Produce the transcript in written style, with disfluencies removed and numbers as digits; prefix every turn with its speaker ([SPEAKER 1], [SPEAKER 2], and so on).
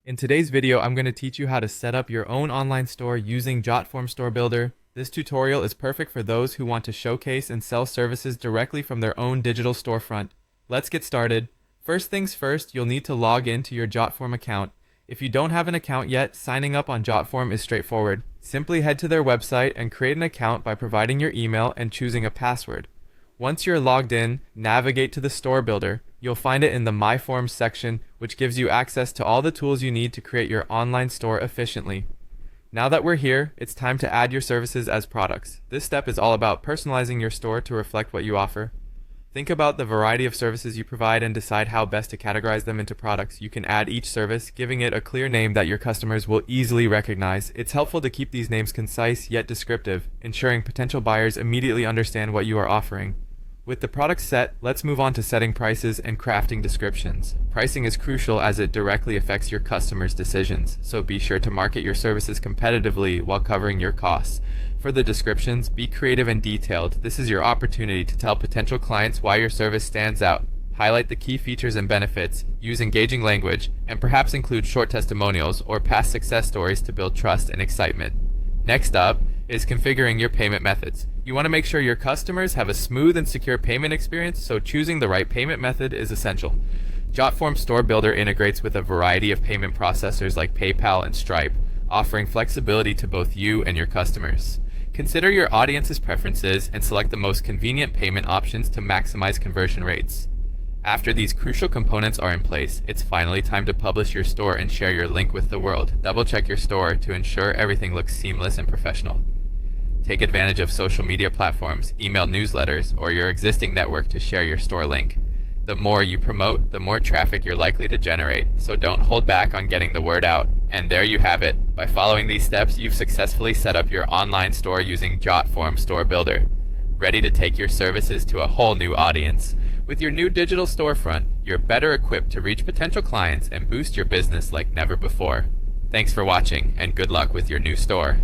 [SPEAKER 1] In today's video, I'm going to teach you how to set up your own online store using Jotform Store Builder. This tutorial is perfect for those who want to showcase and sell services directly from their own digital storefront. Let's get started. First things first, you'll need to log into your Jotform account. If you don't have an account yet, signing up on Jotform is straightforward. Simply head to their website and create an account by providing your email and choosing a password. Once you're logged in, navigate to the Store Builder. You'll find it in the My Forms section, which gives you access to all the tools you need to create your online store efficiently. Now that we're here, it's time to add your services as products. This step is all about personalizing your store to reflect what you offer. Think about the variety of services you provide and decide how best to categorize them into products. You can add each service, giving it a clear name that your customers will easily recognize. It's helpful to keep these names concise yet descriptive, ensuring potential buyers immediately understand what you are offering. With the products set, let's move on to setting prices and crafting descriptions. Pricing is crucial as it directly affects your customers' decisions, so be sure to market your services competitively while covering your costs. For the descriptions, be creative and detailed. This is your opportunity to tell potential clients why your service stands out. Highlight the key features and benefits, use engaging language, and perhaps include short testimonials or past success stories to build trust and excitement. Next up is configuring your payment methods. You want to make sure your customers have a smooth and secure payment experience, so choosing the right payment method is essential. Jotform Store Builder integrates with a variety of payment processors like PayPal and Stripe, offering flexibility to both you and your customers. Consider your audience's preferences and select the most convenient payment options to maximize conversion rates. After these crucial components are in place, it's finally time to publish your store and share your link with the world. Double-check your store to ensure everything looks seamless and professional. Take advantage of social media platforms, email newsletters, or your existing network to share your store link. The more you promote, the more traffic you're likely to generate, so don't hold back on getting the word out. And there you have it. By following these steps, you've successfully set up your online store using Jotform Store Builder, ready to take your services to a whole new audience. With your new digital storefront, you're better equipped to reach potential clients and boost your business like never before. Thanks for watching, and good luck with your new store.